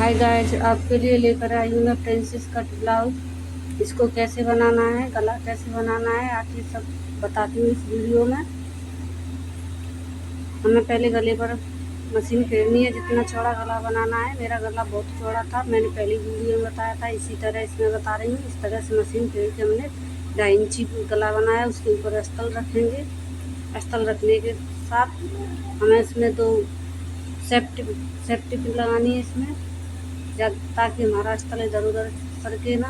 Hi guys, आपके लिए लेकर आई हूँ मैं प्रिंसेस कट ब्लाउज। इसको कैसे बनाना है, गला कैसे बनाना है, आज ये सब बताती हूँ इस वीडियो में। हमें पहले गले पर मशीन फेरनी है। जितना चौड़ा गला बनाना है, मेरा गला बहुत चौड़ा था, मैंने पहली वीडियो में बताया था, इसी तरह इसमें बता रही हूँ। इस तरह से मशीन फेर के हमने 2.5 इंची गला बनाया। उसके ऊपर अस्तर रखेंगे। अस्तर रखने के साथ हमें इसमें दो सेफ्टी पिन लगानी है इसमें, ताकि हमारा स्थल इधर उधर सरके ना।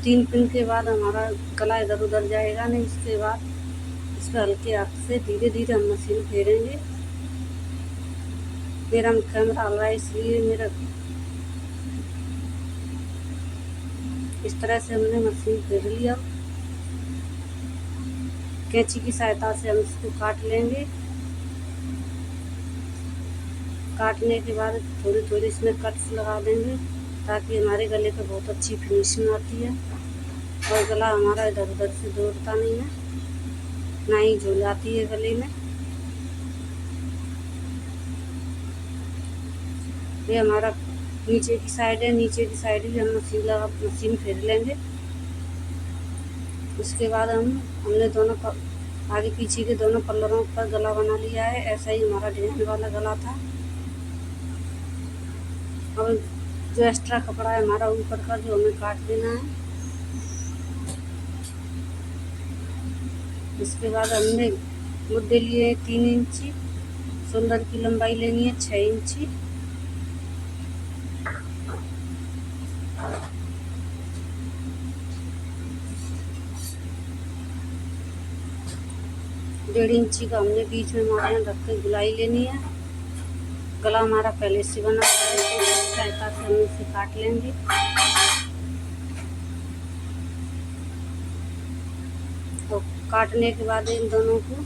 3 पिन के बाद हमारा गला इधर उधर जाएगा नहीं। उसके बाद इस पर हल्के हाथ से धीरे धीरे हम मशीन फेरेंगे। मेरा कैमरा हल रहा है, इसलिए मेरा इस तरह से हमने मशीन फेर लिया। कैंची की सहायता से हम इसको काट लेंगे। काटने के बाद थोड़ी थोड़ी इसमें कट्स लगा देंगे, ताकि हमारे गले पे बहुत अच्छी फिनिशिंग आती है और गला हमारा इधर उधर से दौड़ता नहीं है, ना ही झूल आती है गले में। ये हमारा नीचे की साइड है, नीचे की साइड भी हम मशीन फेर लेंगे। उसके बाद हमने दोनों आगे पीछे के दोनों पल्लरों पर गला बना लिया है। ऐसा ही हमारा डिजाइन वाला गला था। अब जो एक्स्ट्रा कपड़ा है हमारा ऊपर का, जो हमें काट देना है। इसके बाद हमने मुद्दे लिए 3 इंची, शोल्डर की लंबाई लेनी है 6 इंची। डेढ़ इंची का हमने बीच में मार्जिन रख के गुलाई लेनी है। गला हमारा पहले से बना है, तो सहायता से हम इसे काट लेंगे। तो काटने के बाद इन दोनों को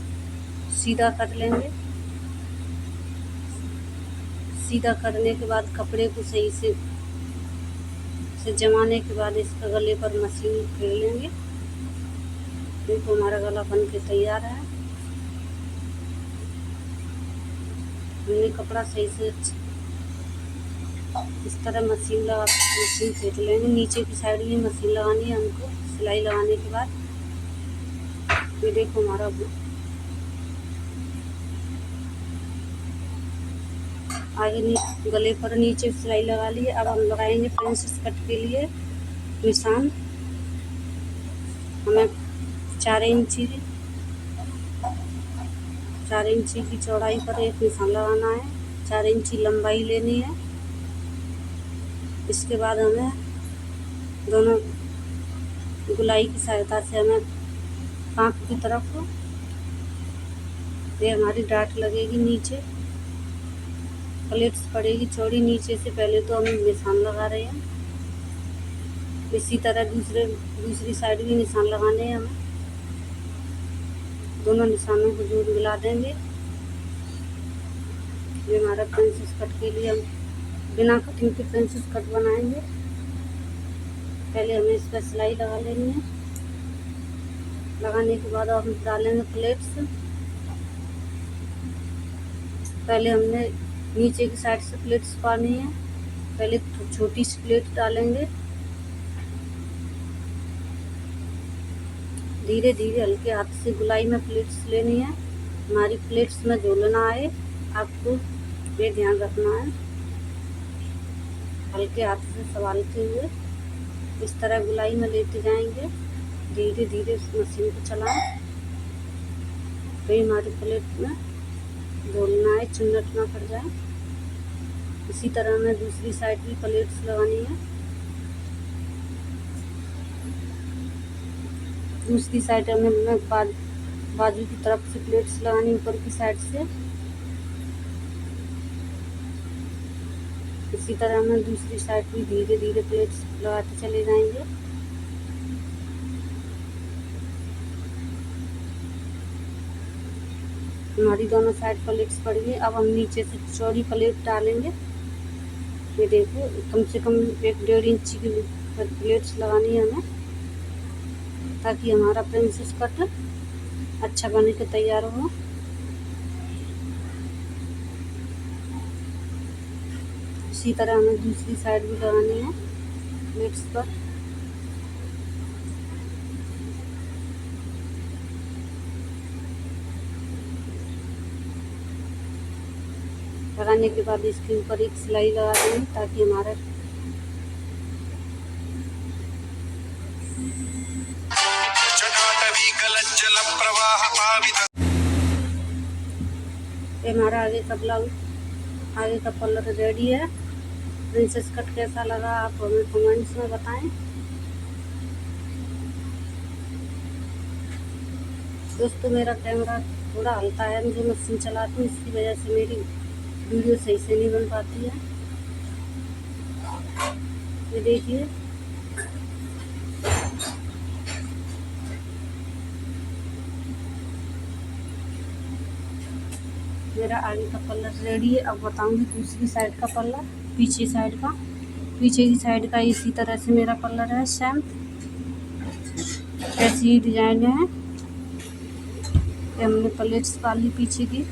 सीधा कर लेंगे। सीधा करने के बाद कपड़े को सही से जमाने के बाद इसका गले पर मशीन फेर लेंगे। देखो हमारा गला बन के तैयार है। हमने कपड़ा सही से इस तरह मशीन फेर लेंगे। नीचे की साइड में मशीन लगानी है हमको। सिलाई लगाने के बाद ये देखो हमारा आगे गले पर नीचे सिलाई लगा ली है। अब हम लगाएंगे प्रिंसेस कट के लिए निशान। हमें 4 इंची की चौड़ाई पर एक निशान लगाना है। 4 इंची लंबाई लेनी है। इसके बाद हमें दोनों गुलाई की सहायता से हमें पाँव की तरफ ये हमारी डाट लगेगी, नीचे प्लेट्स पड़ेगी चौड़ी। नीचे से पहले तो हम निशान लगा रहे हैं। इसी तरह दूसरी साइड भी निशान लगाने हैं हमें। दोनों निशानों को जोड़ मिला देंगे। ये हमारा प्रिंसेस कट के लिए हम बिना कटिंग के प्रिंसेस कट बनाएंगे। पहले हमें इस पर सिलाई लगा लेनी है। लगाने के बाद हम डालेंगे प्लेट्स। पहले हमने नीचे की साइड से प्लेट्स पानी है। पहले छोटी सी प्लेट डालेंगे। धीरे धीरे हल्के हाथ से गुलाई में प्लेट्स लेनी है। हमारी प्लेट्स में झोलना आए, आपको ये ध्यान रखना है। हल्के हाथ से संभालते हुए इस तरह गुलाई में लेते जाएंगे। धीरे धीरे उस मशीन को चलाएं। तो हमारी प्लेट में झोलना है, चुन्नट ना पड़ जाए। इसी तरह हमें दूसरी साइड भी प्लेट्स लगानी है। दूसरी साइड में बाजू की तरफ से प्लेट्स लगानी, ऊपर की साइड से। इसी तरह हमें दूसरी साइड भी धीरे धीरे प्लेट्स लगाते चले जाएंगे। हमारी दोनों साइड प्लेट्स पड़ गई। अब हम नीचे से चौड़ी प्लेट डालेंगे। ये देखो कम से कम 1-1.5 इंची की प्लेट्स लगानी है हमें, ताकि हमारा प्रिंसेस कट अच्छा बने के तैयार हो। इसी तरह हमें दूसरी साइड भी लगानी है प्लेट्स पर। लगाने के बाद इसके ऊपर एक सिलाई लगा देंगे ताकि हमारा हमारा आगे का ब्लाउज, आगे का पल्लू रेडी है। प्रिंसेस कट कैसा लगा आप हमें कमेंट्स में बताएं। दोस्तों मेरा कैमरा थोड़ा हल्का है, मुझे मशीन चलाती हूँ, इसकी वजह से मेरी वीडियो सही से नहीं बन पाती है। ये देखिए मेरा आगे का पल्ला रेडी है। अब बताऊंगी दूसरी साइड का पल्ला, पीछे साइड का। पीछे की साइड का इसी तरह से मेरा पल्ला है, सेम ऐसी ही डिजाइन है। हमने प्लेट्स पाली पीछे की,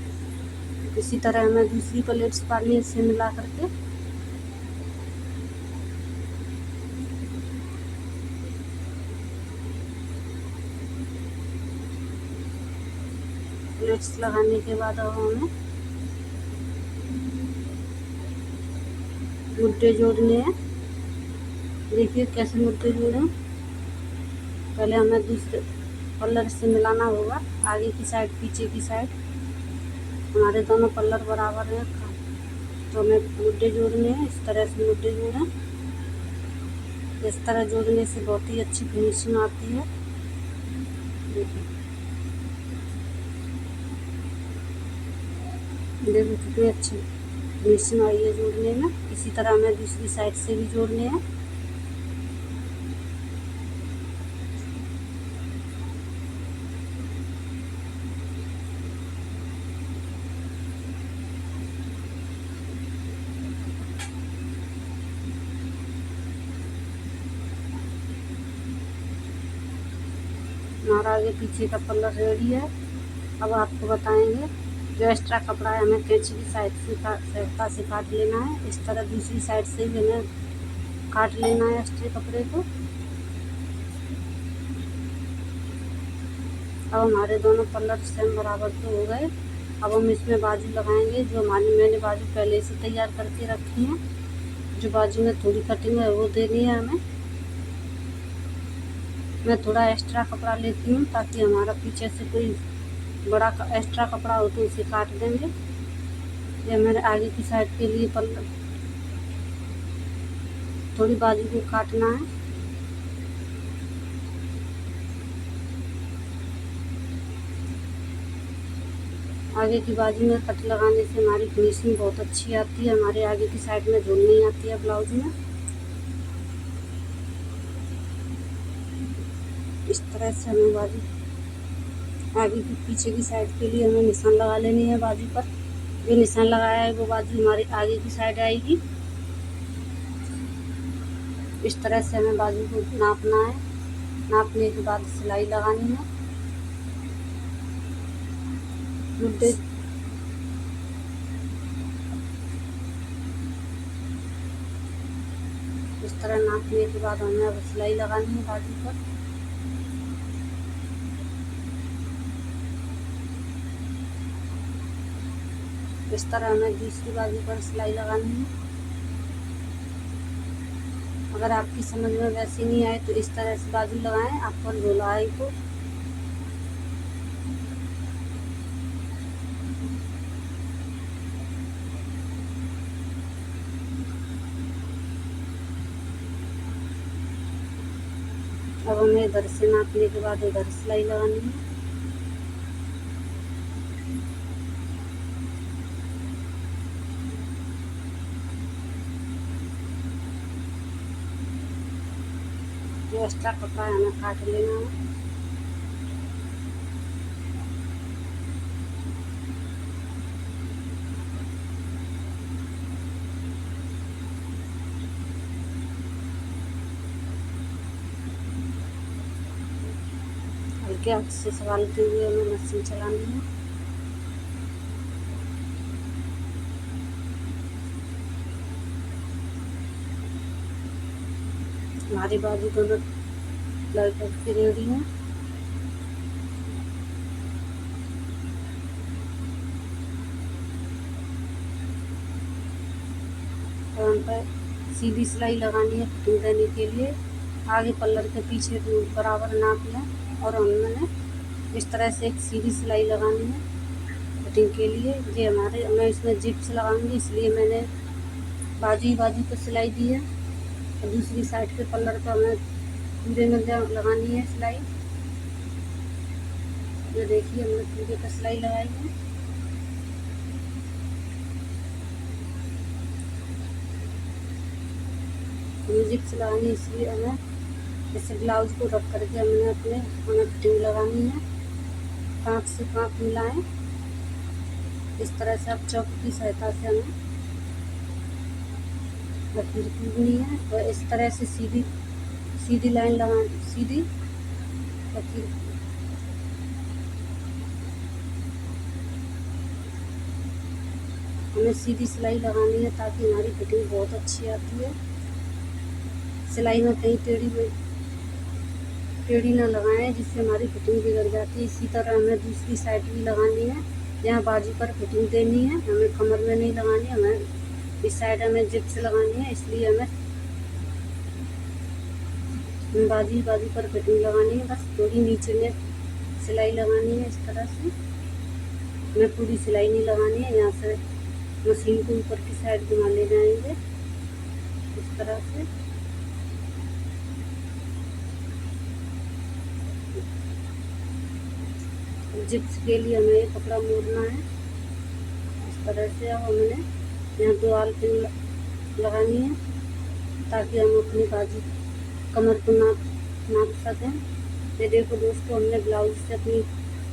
इसी तरह हमें दूसरी प्लेट्स पाली इसे मिला करके। प्लेट्स लगाने के बाद अब हमें मुद्दे जोड़ने हैं। देखिए कैसे मुद्दे जोड़े। पहले हमें दूसरे पल्लर से मिलाना होगा, आगे की साइड पीछे की साइड हमारे दोनों पल्लर बराबर हैं, तो हमें मुद्दे जोड़ने हैं। इस तरह से मुद्दे जोड़ें। इस तरह जोड़ने से बहुत ही अच्छी फिनिशिंग आती है। देखो कितनी अच्छी फिनिशिंग आई है जोड़ने में। इसी तरह हमें दूसरी साइड से भी जोड़ने हैं। हमारा आगे पीछे का पल्ला रेडी है। अब आपको बताएंगे जो एक्स्ट्रा कपड़ा है हमें कैंची की साइड से काट लेना है। इस तरह दूसरी साइड से भी हमें काट लेना है एक्स्ट्रा कपड़े को। अब हमारे दोनों पल्लर सेम बराबर तो हो गए। अब हम इसमें बाजू लगाएंगे। जो मैंने बाजू पहले से तैयार करके रखी है, जो बाजू में थोड़ी कटिंग है वो देनी है हमें। मैं थोड़ा एक्स्ट्रा कपड़ा लेती हूँ ताकि हमारा पीछे से कोई बड़ा एक्स्ट्रा कपड़ा हो तो उसे काट देंगे। ये मेरे आगे की साइड के लिए पल्ला थोड़ी बाजू को काटना है। आगे की बाजू में कट लगाने से हमारी फिनिशिंग बहुत अच्छी आती है। हमारे आगे की साइड में झूल नहीं आती है ब्लाउज में। इस तरह से हमें बाजू आगे की पीछे की साइड के लिए हमें निशान लगा लेनी है बाजू पर। जो निशान लगाया है वो बाजू हमारी आगे की साइड आएगी। इस तरह से हमें बाजू को नापना है। नापने के बाद सिलाई लगानी है। मुद्दे इस तरह नापने के बाद हमें अब सिलाई लगानी है बाजू पर। इस तरह हमें दूसरी बाजू पर सिलाई लगानी है। अगर आपकी समझ में वैसी नहीं आए तो इस तरह से बाजू लगाएं। आपको झोला आए तो अब हमें इधर से नापने के बाद इधर सिलाई लगानी है। जो एक्स्ट्रा कपड़ा है हमें काट लेना है। हल्के हाथ से संभालते हुए हमें मशीन चलानी है। हमारी बाजू दोनों लड़के की रेडी है। और हम पर सीधी सिलाई लगानी है फिटिंग देने के लिए। आगे पल्लर के पीछे बराबर नाप लें और हमने इस तरह से एक सीधी सिलाई लगानी है फिटिंग के लिए। ये मैं इसमें जिप्स लगाऊंगी, इसलिए मैंने बाजू ही बाजू पर सिलाई दी है। और दूसरी साइड के पल्लर पर हमें पूरे में लगानी है सिलाई। ये देखिए हमने पूरे पर सिलाई लगाई है। जिप्स लगानी है, इसलिए हमें जैसे ब्लाउज को रख करके हमें फिटिंग लगानी है। 5 से 5 मिलाएं। इस तरह से आप चौक की सहायता से हमें लकीर खींचनी है। तो इस तरह से सीधी लाइन लगानी, सीधी लकीर। हमें सीधी सिलाई लगानी है ताकि हमारी फिटिंग बहुत अच्छी आती है। सिलाई में कहीं टेढ़ी ना लगाएं जिससे हमारी फिटिंग बिगड़ जाती है। इसी तरह हमें दूसरी साइड भी लगानी है। यहाँ बाजू पर फिटिंग देनी है, हमें कमर में नहीं लगानी, हमें इस साइड हमें जिप्स लगानी है, इसलिए हमें बाजू पर फिटिंग लगानी है। बस थोड़ी नीचे में सिलाई लगानी है इस तरह से। हमें पूरी सिलाई नहीं लगानी है। यहाँ से मशीन को ऊपर की साइड घुमा ले जाएंगे इस तरह से। जिप्स के लिए हमें ये कपड़ा मोड़ना है इस तरह से। अब हमने यहाँ 2 आल पिन लगानी है ताकि हम अपनी बाजू कमर को नाप सकें। ये देखो दोस्तों, हमने ब्लाउज से अपनी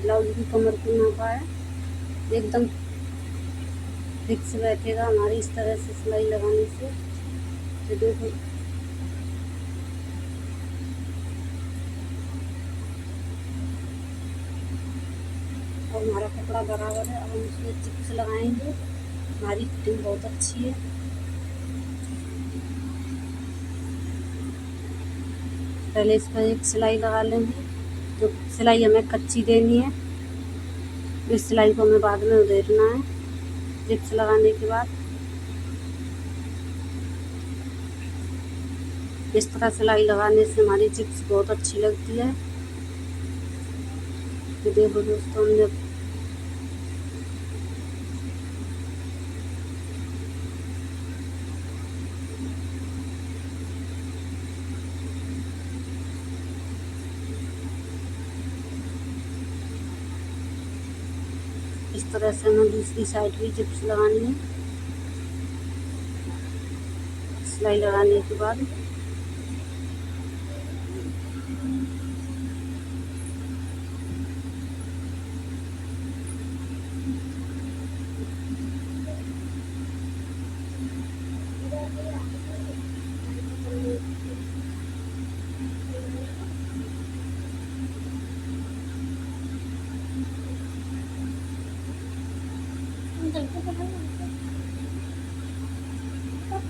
ब्लाउज की कमर को नापा है। एकदम फिक्स बैठेगा हमारी इस तरह से सिलाई लगाने से। ये देखो और हमारा कपड़ा बराबर है। अब हम इसमें जिप्स लगाएंगे, हमारी फिटिंग बहुत अच्छी है। पहले इस पर एक सिलाई लगा लेंगे। जो सिलाई हमें कच्ची देनी है, इस सिलाई को हमें बाद में उधेड़ना है जिप्स लगाने के बाद। इस तरह सिलाई लगाने से हमारी जिप्स बहुत अच्छी लगती है। तो देखो दोस्तों, हमने इस तरह से हमें दूसरी साइड भी जिप्स लगानी है सिलाई लगाने के बाद।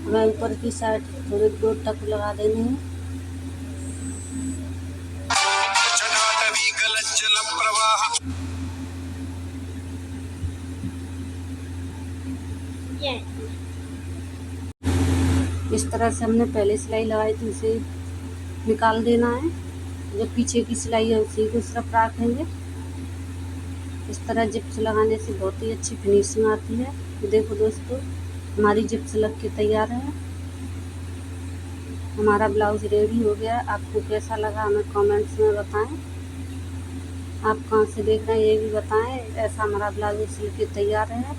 हमें ऊपर की साइड थोड़े गोल टक लगा देने हैं। इस तरह से हमने पहले सिलाई लगाई थी, उसे निकाल देना है। जो पीछे की सिलाई है उसी को सिर्फ रखेंगे। इस तरह जिप्स लगाने से बहुत ही अच्छी फिनिशिंग आती है। देखो दोस्तों, हमारी जिप्स लग के तैयार है। हमारा ब्लाउज रेडी हो गया। आपको कैसा लगा हमें कमेंट्स में बताएं। आप कहाँ से देख रहे हैं ये भी बताएं। ऐसा हमारा ब्लाउज सिल के तैयार है।